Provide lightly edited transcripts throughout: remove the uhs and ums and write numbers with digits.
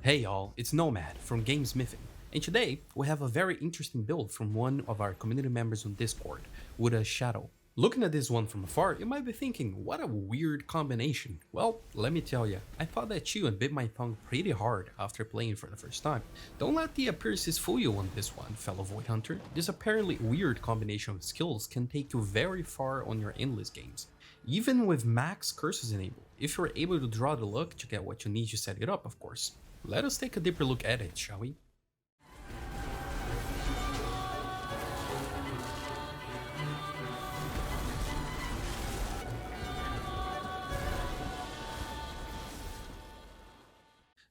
Hey y'all, it's Nomad from GameSmithing, and today we have a very interesting build from one of our community members on Discord, wodahshadow. Looking at this one from afar, you might be thinking, what a weird combination. Well, let me tell ya, I thought that you and bit my tongue pretty hard after playing for the first time. Don't let the appearances fool you on this one, fellow Void Hunter. This apparently weird combination of skills can take you very far on your endless games. Even with max curses enabled, if you're able to draw the luck to get what you need to set it up, of course. Let us take a deeper look at it, shall we?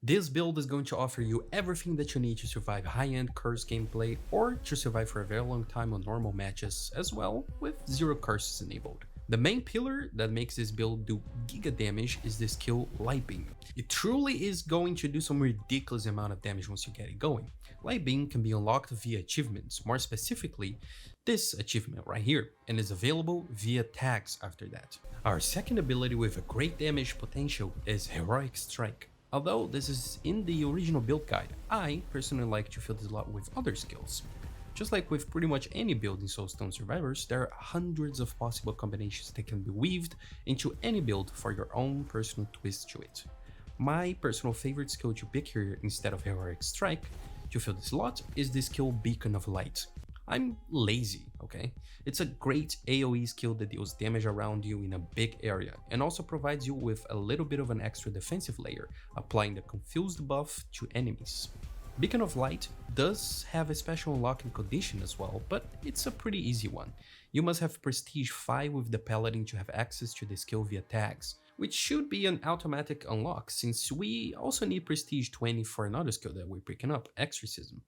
This build is going to offer you everything that you need to survive high-end curse gameplay or to survive for a very long time on normal matches as well, with zero curses enabled. The main pillar that makes this build do giga damage is the skill Light Beam. It truly is going to do some ridiculous amount of damage once you get it going. Light Beam can be unlocked via achievements, more specifically this achievement right here, and is available via tags after that. Our second ability with a great damage potential is Heroic Strike. Although this is in the original build guide, I personally like to fill this a lot with other skills. Just like with pretty much any build in Soulstone Survivors, there are hundreds of possible combinations that can be weaved into any build for your own personal twist to it. My personal favorite skill to pick here instead of Heroic Strike to fill this slot is the skill Beacon of Light. I'm lazy, okay? It's a great AoE skill that deals damage around you in a big area and also provides you with a little bit of an extra defensive layer, applying the Confused buff to enemies. Beacon of Light does have a special unlocking condition as well, but it's a pretty easy one. You must have Prestige 5 with the Paladin to have access to the skill via tags, which should be an automatic unlock since we also need Prestige 20 for another skill that we're picking up, Exorcism.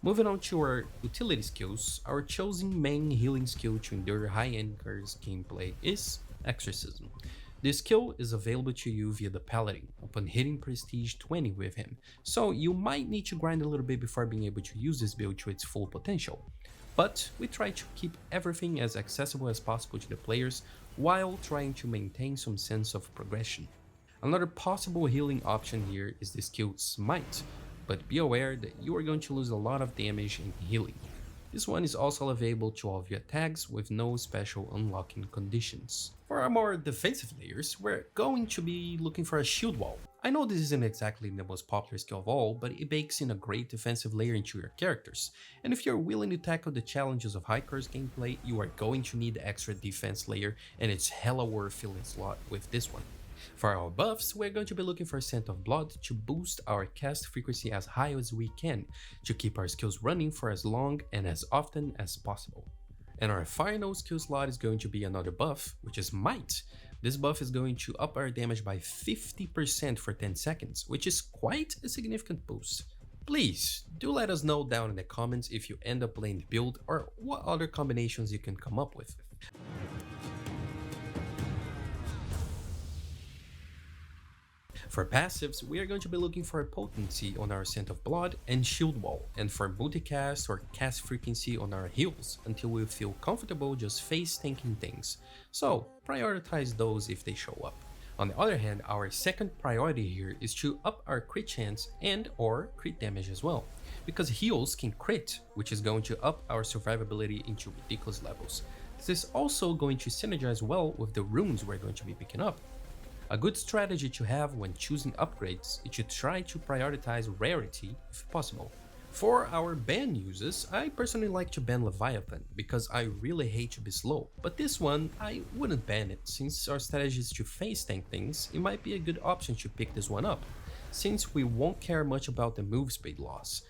Moving on to our utility skills, our chosen main healing skill to endure high-end curse gameplay is Exorcism. This skill is available to you via the Paladin upon hitting Prestige 20 with him, so you might need to grind a little bit before being able to use this build to its full potential. But we try to keep everything as accessible as possible to the players while trying to maintain some sense of progression. Another possible healing option here is the skill Smite, but be aware that you are going to lose a lot of damage in healing. This one is also available to all via tags with no special unlocking conditions. For our more defensive layers, we're going to be looking for a shield wall. I know this isn't exactly the most popular skill of all, but it bakes in a great defensive layer into your characters, and if you're willing to tackle the challenges of high curse gameplay, you are going to need the extra defense layer, and it's hella worth filling slot with this one. For our buffs, we're going to be looking for Scent of Blood to boost our cast frequency as high as we can, to keep our skills running for as long and as often as possible. And our final skill slot is going to be another buff, which is Might. This buff is going to up our damage by 50% for 10 seconds, which is quite a significant boost. Please, do let us know down in the comments if you end up playing the build or what other combinations you can come up with. For passives, we are going to be looking for a potency on our Scent of Blood and Shield Wall, and for multicast or cast frequency on our heals until we feel comfortable just face tanking things, so prioritize those if they show up. On the other hand, our second priority here is to up our crit chance and or crit damage as well, because heals can crit, which is going to up our survivability into ridiculous levels. This is also going to synergize well with the runes we're going to be picking up. A good strategy to have when choosing upgrades is to try to prioritize rarity if possible. For our ban uses, I personally like to ban Leviathan because I really hate to be slow, but this one I wouldn't ban it since our strategy is to face tank things. It might be a good option to pick this one up, since we won't care much about the move speed loss.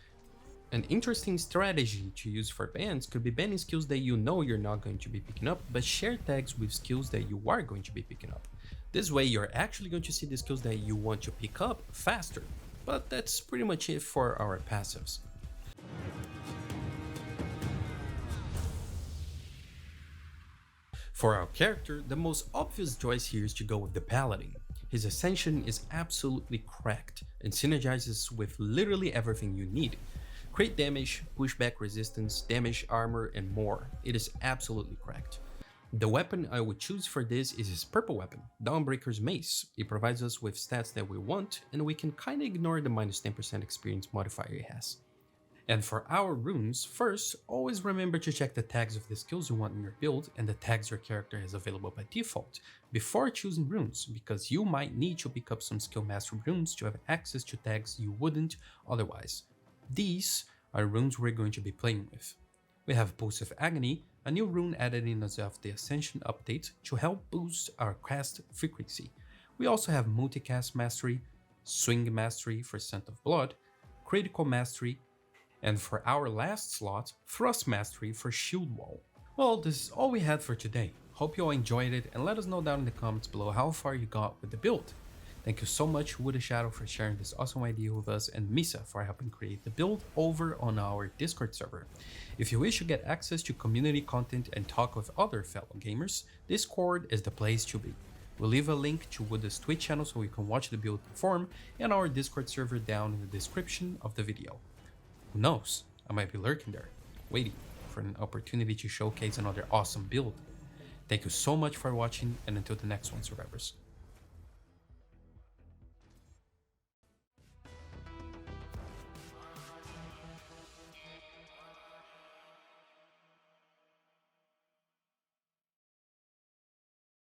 An interesting strategy to use for bans could be banning skills that you know you're not going to be picking up, but share tags with skills that you are going to be picking up. This way you're actually going to see the skills that you want to pick up faster, but that's pretty much it for our passives. For our character, the most obvious choice here is to go with the Paladin. His Ascension is absolutely cracked and synergizes with literally everything you need. Crit damage, pushback resistance, damage armor, and more. It is absolutely cracked. The weapon I would choose for this is his purple weapon, Dawnbreaker's Mace. It provides us with stats that we want, and we can kinda ignore the minus 10% experience modifier it has. And for our runes, first, always remember to check the tags of the skills you want in your build and the tags your character has available by default before choosing runes, because you might need to pick up some skill mastery runes to have access to tags you wouldn't otherwise. These are runes we're going to be playing with. We have Pulse of Agony, a new rune added in as of the Ascension update to help boost our cast frequency. We also have Multicast Mastery, Swing Mastery for Scent of Blood, Critical Mastery, and for our last slot, Thrust Mastery for Shield Wall. Well, this is all we had for today. Hope you all enjoyed it, and let us know down in the comments below how far you got with the build. Thank you so much wodahshadow for sharing this awesome idea with us, and Mhysa for helping create the build over on our Discord server. If you wish to get access to community content and talk with other fellow gamers, Discord is the place to be. We'll leave a link to Woda's Twitch channel so you can watch the build perform, and our Discord server down in the description of the video. Who knows, I might be lurking there, waiting for an opportunity to showcase another awesome build. Thank you so much for watching, and until the next one, survivors.